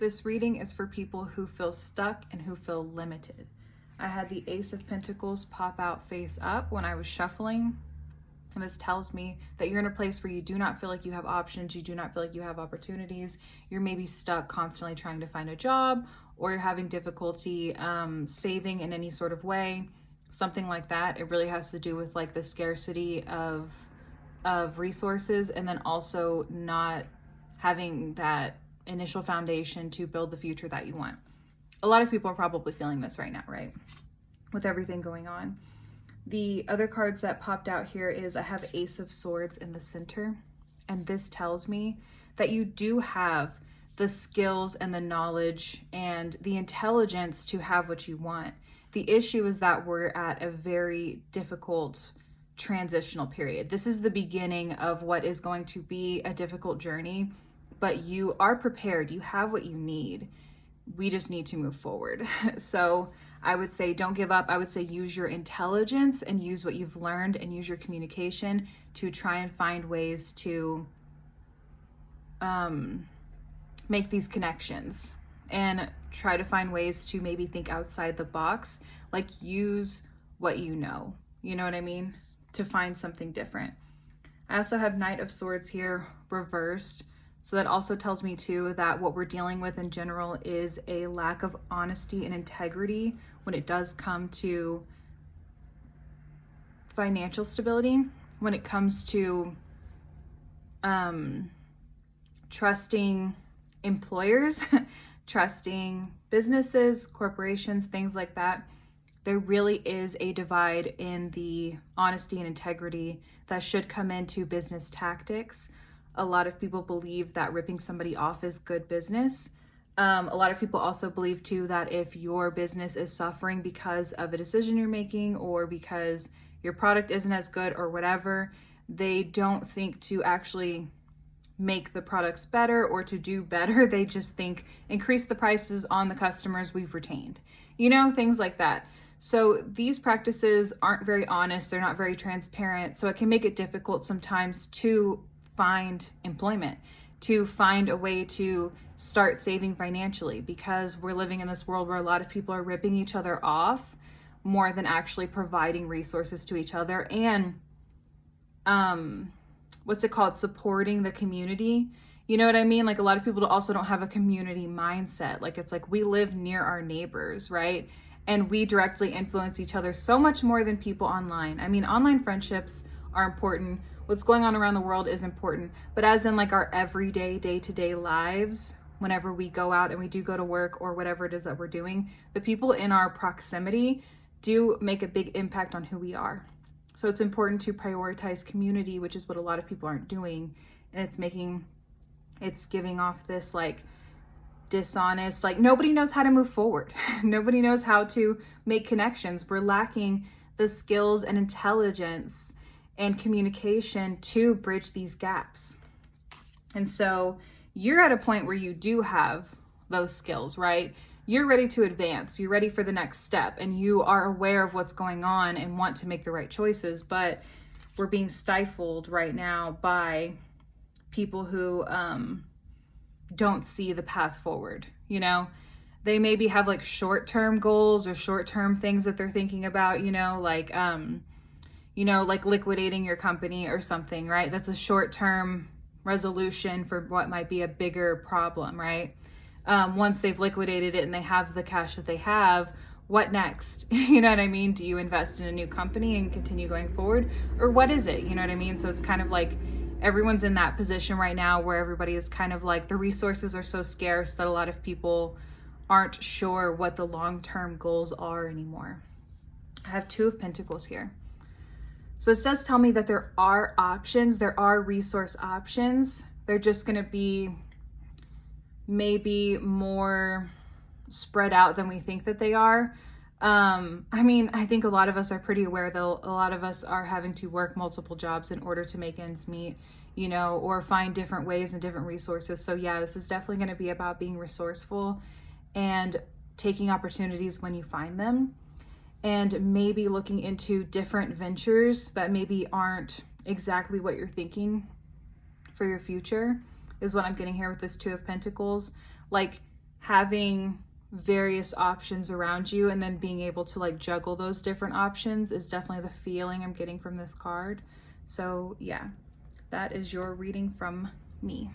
This reading is for people who feel stuck and who feel limited. I had the Ace of Pentacles pop out face up when I was shuffling. And this tells me that you're in a place where you do not feel like you have options. You do not feel like you have opportunities. You're maybe stuck constantly trying to find a job, or you're having difficulty saving in any sort of way, something like that. It really has to do with like the scarcity of resources, and then also not having that initial foundation to build the future that you want. A lot of people are probably feeling this right now, right? With everything going on. The other cards that popped out here is I have Ace of Swords in the center. And this tells me that you do have the skills and the knowledge and the intelligence to have what you want. The issue is that we're at a very difficult transitional period. This is the beginning of what is going to be a difficult journey, but you are prepared. You have what you need. We just need to move forward. So I would say don't give up. I would say use your intelligence and use what you've learned and use your communication to try and find ways to make these connections and try to find ways to maybe think outside the box, like use what you know what I mean, to find something different. I also have Knight of Swords here reversed. So that also tells me too that what we're dealing with in general is a lack of honesty and integrity when it does come to financial stability, when it comes to trusting employers, trusting businesses, corporations, things like that. There really is a divide in the honesty and integrity that should come into business tactics. A lot of people believe that ripping somebody off is good business. A lot of people also believe too that if your business is suffering because of a decision you're making or because your product isn't as good or whatever, they don't think to actually make the products better or to do better. They just think increase the prices on the customers we've retained, things like that. So these practices aren't very honest. They're not very transparent. So it can make it difficult sometimes to find employment, to find a way to start saving financially, because we're living in this world where a lot of people are ripping each other off more than actually providing resources to each other and supporting the community. You know what I mean? Like a lot of people also don't have a community mindset. Like it's like we live near our neighbors, right? And we directly influence each other so much more than people online. I mean, online friendships are important. What's going on around the world is important, but as in like our everyday, day-to-day lives, whenever we go out and we do go to work or whatever it is that we're doing, the people in our proximity do make a big impact on who we are. So it's important to prioritize community, which is what a lot of people aren't doing. And it's giving off this like dishonest, like nobody knows how to move forward. Nobody knows how to make connections. We're lacking the skills and intelligence and communication to bridge these gaps. And so you're at a point where you do have those skills, right? You're ready to advance. You're ready for the next step and you are aware of what's going on and want to make the right choices, but we're being stifled right now by people who don't see the path forward. They maybe have like short-term goals or short-term things that they're thinking about, like liquidating your company or something, right? That's a short-term resolution for what might be a bigger problem, right? Once they've liquidated it and they have the cash that they have, what next? You know what I mean? Do you invest in a new company and continue going forward? Or what is it? You know what I mean? So it's kind of like everyone's in that position right now where everybody is kind of like the resources are so scarce that a lot of people aren't sure what the long-term goals are anymore. I have Two of Pentacles here. So this does tell me that there are options, there are resource options. They're just going to be maybe more spread out than we think that they are. I think a lot of us are pretty aware that a lot of us are having to work multiple jobs in order to make ends meet, or find different ways and different resources. So yeah, this is definitely going to be about being resourceful and taking opportunities when you find them. And maybe looking into different ventures that maybe aren't exactly what you're thinking for your future is what I'm getting here with this Two of Pentacles. Like having various options around you and then being able to like juggle those different options is definitely the feeling I'm getting from this card. So yeah, that is your reading from me.